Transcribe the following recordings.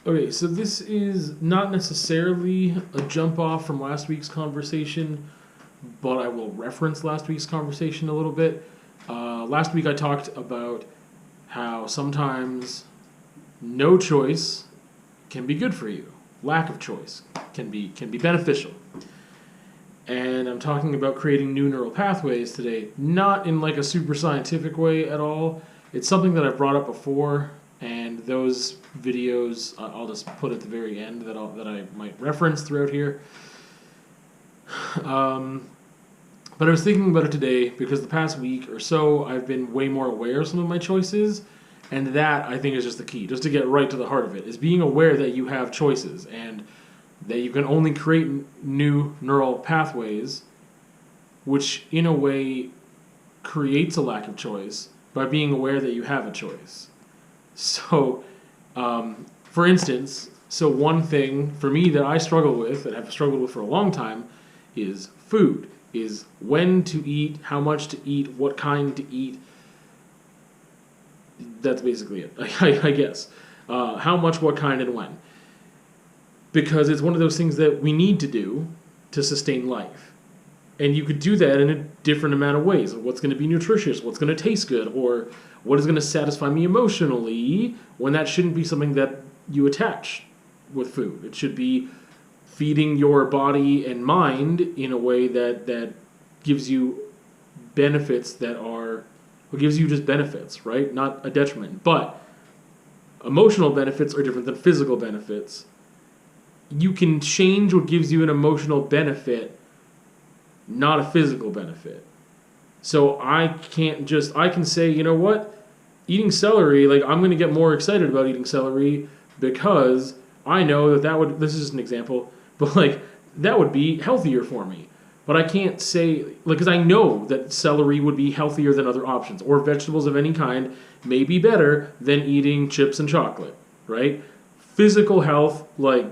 Okay, so this is not necessarily a jump off from last week's conversation, but I will reference last week's conversation a little bit. Last week I talked about how sometimes no choice can be good for you. Lack of choice can be beneficial. And I'm talking about creating new neural pathways today, not in like a super scientific way at all. It's something that I've brought up before, and those videos I'll just put at the very end that I might reference throughout here. But I was thinking about it today because the past week or so I've been way more aware of some of my choices, and that I think is just the key, just to get right to the heart of it, is being aware that you have choices and that you can only create new neural pathways, which in a way creates a lack of choice by being aware that you have a choice. So, for instance, one thing for me that I struggle with, that I've struggled with for a long time, is food, is when to eat, how much to eat, what kind to eat. That's basically it, I guess. How much, what kind, and when. Because it's one of those things that we need to do to sustain life. And you could do that in a different amount of ways. What's going to be nutritious, what's going to taste good, or what is going to satisfy me emotionally, when that shouldn't be something that you attach with food. It should be feeding your body and mind in a way that gives you benefits that are, or gives you just benefits, right? Not a detriment. But emotional benefits are different than physical benefits. You can change what gives you an emotional benefit, not a physical benefit. So I can say, you know what? Eating celery, like I'm going to get more excited about eating celery because I know that would, this is just an example, but like that would be healthier for me. But I can't say, like, because I know that celery would be healthier than other options, or vegetables of any kind may be better than eating chips and chocolate, right? Physical health, like,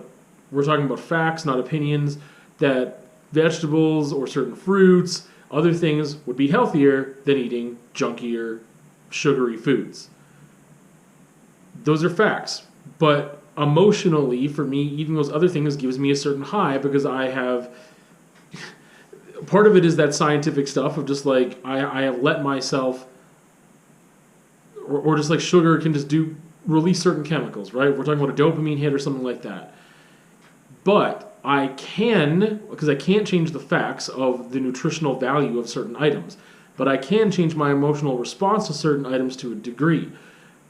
we're talking about facts, not opinions, that vegetables or certain fruits, other things would be healthier than eating junkier, sugary foods. Those are facts. But emotionally, for me, eating those other things gives me a certain high because I have... Part of it is that scientific stuff of just like, I have let myself... Or just like sugar can just release certain chemicals, right? We're talking about a dopamine hit or something like that. But I can, because I can't change the facts of the nutritional value of certain items, but I can change my emotional response to certain items to a degree.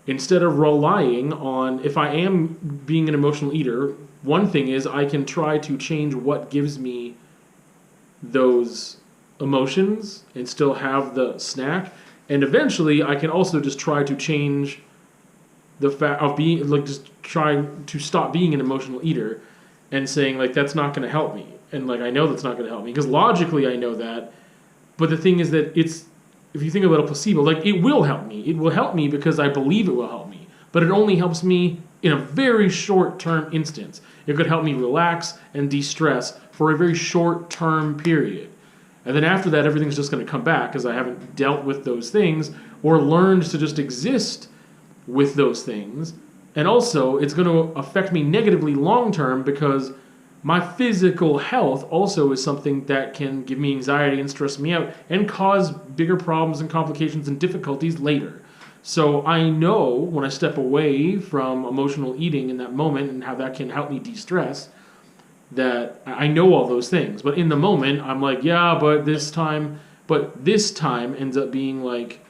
Instead of relying on, if I am being an emotional eater, one thing is I can try to change what gives me those emotions and still have the snack. And eventually I can also just try to change the fact of being, like, just trying to stop being an emotional eater and saying, like, that's not going to help me. And, like, I know that's not going to help me. Because logically I know that. But the thing is that if you think about a placebo, like, it will help me. It will help me because I believe it will help me. But it only helps me in a very short-term instance. It could help me relax and de-stress for a very short-term period. And then after that, everything's just going to come back because I haven't dealt with those things or learned to just exist with those things. And also, it's going to affect me negatively long-term because my physical health also is something that can give me anxiety and stress me out and cause bigger problems and complications and difficulties later. So I know when I step away from emotional eating in that moment and how that can help me de-stress, that I know all those things. But in the moment, I'm like, yeah, but this time ends up being like,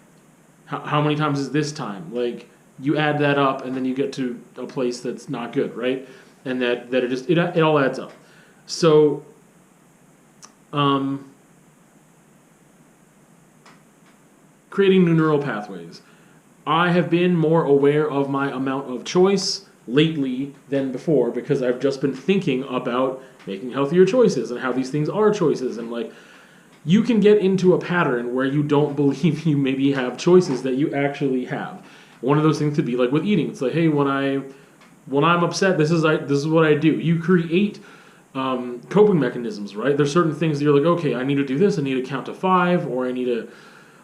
how many times is this time? Like, you add that up and then you get to a place that's not good, right? And that it all adds up. So, creating new neural pathways. I have been more aware of my amount of choice lately than before because I've just been thinking about making healthier choices and how these things are choices. And like, you can get into a pattern where you don't believe you maybe have choices that you actually have. One of those things could be like with eating. It's like, hey, when I'm upset, this is what I do. You create coping mechanisms, right? There's certain things that you're like, okay, I need to do this. I need to count to 5, or I need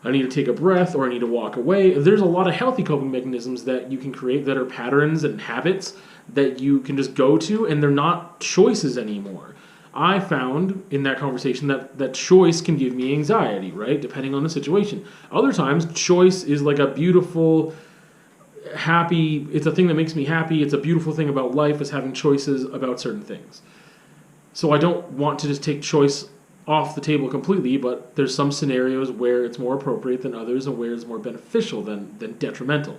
I need to take a breath, or I need to walk away. There's a lot of healthy coping mechanisms that you can create that are patterns and habits that you can just go to, and they're not choices anymore. I found in that conversation that choice can give me anxiety, right? Depending on the situation. Other times, choice is like a beautiful, happy, it's a thing that makes me happy. It's a beautiful thing about life, is having choices about certain things. So I don't want to just take choice off the table completely, but there's some scenarios where it's more appropriate than others and where it's more beneficial than detrimental.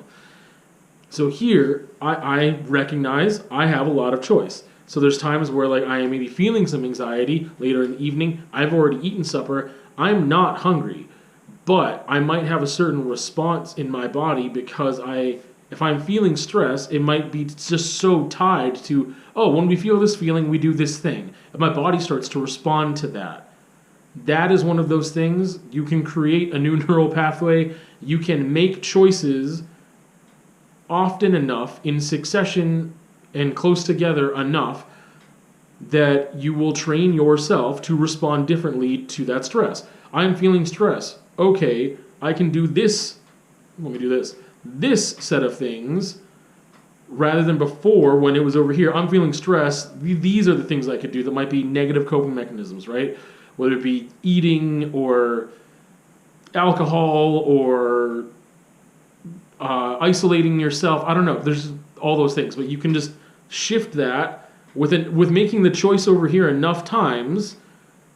So here, I recognize I have a lot of choice. So there's times where like I am maybe feeling some anxiety later in the evening. I've already eaten supper. I'm not hungry, but I might have a certain response in my body because if I'm feeling stress, it might be just so tied to, oh, when we feel this feeling, we do this thing. And my body starts to respond to that. That is one of those things. You can create a new neural pathway. You can make choices often enough in succession and close together enough that you will train yourself to respond differently to that stress. I'm feeling stress. Okay, I can do this. Let me do this set of things rather than before when it was over here. I'm feeling stress. These are the things I could do that might be negative coping mechanisms, right? Whether it be eating or alcohol or isolating yourself. I don't know. There's all those things, but you can just shift that with making the choice over here enough times.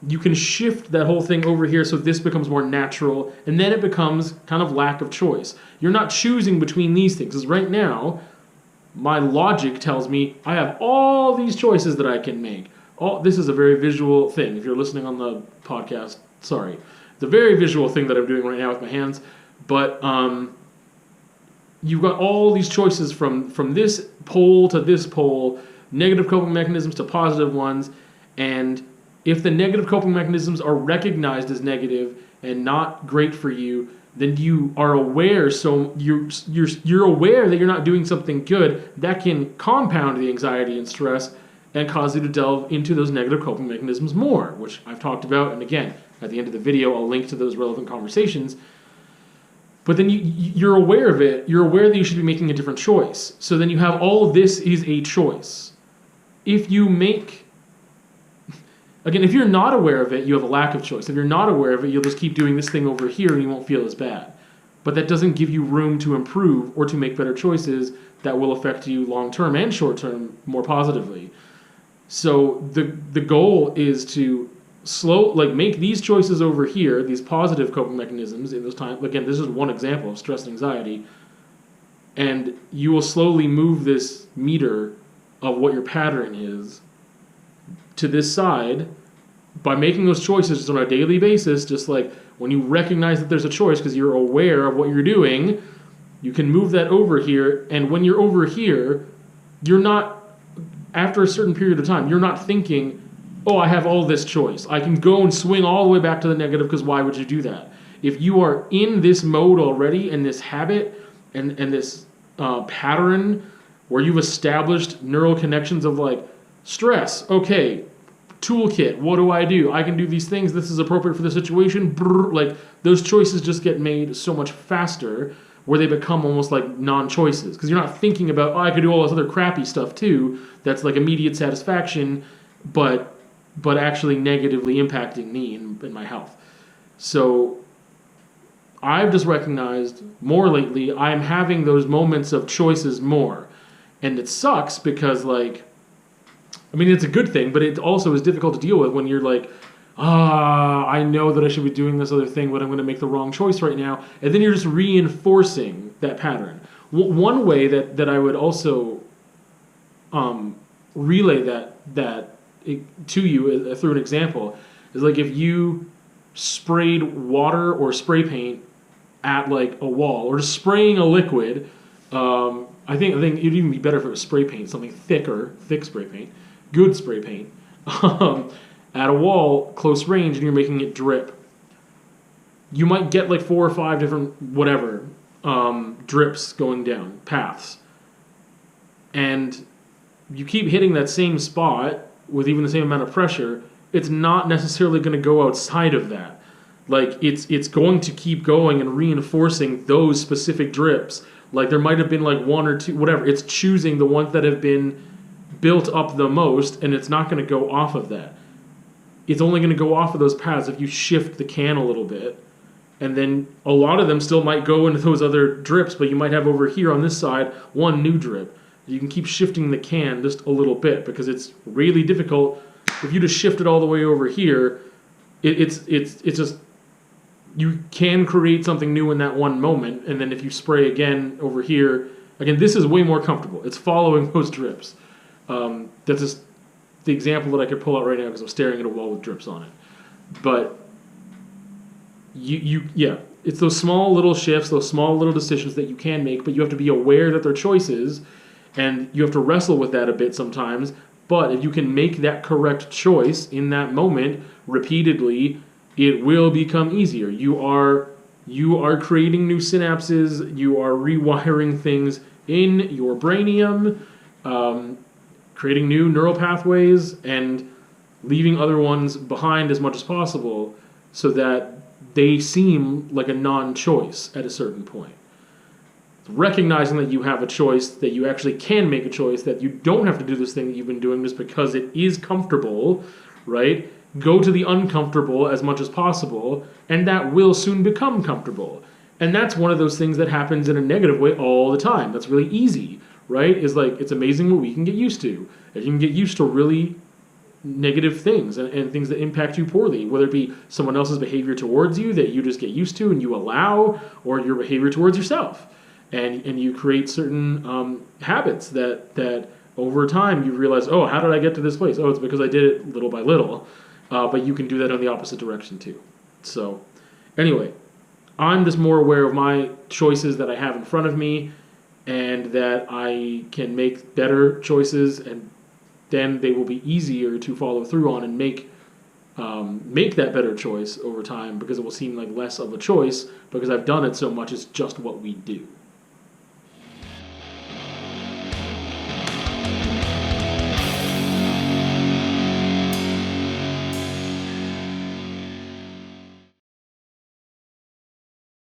You can shift that whole thing over here so this becomes more natural, and then it becomes kind of lack of choice. You're not choosing between these things. Because right now, my logic tells me I have all these choices that I can make. This is a very visual thing. If you're listening on the podcast, sorry. It's a very visual thing that I'm doing right now with my hands. But you've got all these choices from this pole to this pole, negative coping mechanisms to positive ones, and if the negative coping mechanisms are recognized as negative and not great for you, then you are aware. So you're aware that you're not doing something good. That can compound the anxiety and stress and cause you to delve into those negative coping mechanisms more, which I've talked about. And again, at the end of the video, I'll link to those relevant conversations. But then you're aware of it. You're aware that you should be making a different choice. So then you have all of this is a choice. If you make... Again, if you're not aware of it, you have a lack of choice. If you're not aware of it, you'll just keep doing this thing over here and you won't feel as bad. But that doesn't give you room to improve or to make better choices that will affect you long-term and short-term more positively. So the goal is to make these choices over here, these positive coping mechanisms in those times. Again, this is one example of stress and anxiety. And you will slowly move this meter of what your pattern is to this side by making those choices just on a daily basis. Just like when you recognize that there's a choice because you're aware of what you're doing, you can move that over here. And when you're over here, you're not, after a certain period of time, you're not thinking, oh, I have all this choice. I can go and swing all the way back to the negative, because why would you do that? If you are in this mode already, and this habit and this pattern where you've established neural connections of like, stress, okay, toolkit, what do? I can do these things, this is appropriate for the situation, like those choices just get made so much faster where they become almost like non-choices, because you're not thinking about, oh, I could do all this other crappy stuff too, that's like immediate satisfaction, but actually negatively impacting me and my health. So I've just recognized more lately, I'm having those moments of choices more, and it sucks because like, I mean, it's a good thing, but it also is difficult to deal with when you're like, I know that I should be doing this other thing, but I'm going to make the wrong choice right now. And then you're just reinforcing that pattern. One way that I would also relay that to you through an example is like if you sprayed water or spray paint at like a wall, or just spraying a liquid. I think it'd even be better if it was spray paint, something thick spray paint. Good spray paint, at a wall, close range, and you're making it drip. You might get like 4 or 5 different whatever drips going down, paths. And you keep hitting that same spot with even the same amount of pressure, it's not necessarily going to go outside of that. Like it's going to keep going and reinforcing those specific drips. Like there might have been like one or two, whatever. It's choosing the ones that have been built up the most, and it's not going to go off of that. It's only going to go off of those paths if you shift the can a little bit. And then a lot of them still might go into those other drips, but you might have over here on this side one new drip. You can keep shifting the can just a little bit because it's really difficult. If you just shift it all the way over here, it's just, you can create something new in that one moment. And then if you spray again over here, again, this is way more comfortable. It's following those drips. That's just the example that I could pull out right now because I'm staring at a wall with drips on it. But yeah, it's those small little shifts, those small little decisions that you can make, but you have to be aware that they're choices, and you have to wrestle with that a bit sometimes. But if you can make that correct choice in that moment repeatedly, it will become easier. You are creating new synapses, you are rewiring things in your brainium, creating new neural pathways, and leaving other ones behind as much as possible so that they seem like a non-choice at a certain point. Recognizing that you have a choice, that you actually can make a choice, that you don't have to do this thing that you've been doing just because it is comfortable, right? Go to the uncomfortable as much as possible, and that will soon become comfortable. And that's one of those things that happens in a negative way all the time. That's really easy, right? Is like, it's amazing what we can get used to. If you can get used to really negative things and things that impact you poorly, whether it be someone else's behavior towards you that you just get used to and you allow, or your behavior towards yourself. And you create certain habits that over time you realize, oh, how did I get to this place? Oh, it's because I did it little by little. But you can do that in the opposite direction too. So anyway, I'm just more aware of my choices that I have in front of me, and that I can make better choices, and then they will be easier to follow through on and make that better choice over time, because it will seem like less of a choice because I've done it so much. It's just what we do.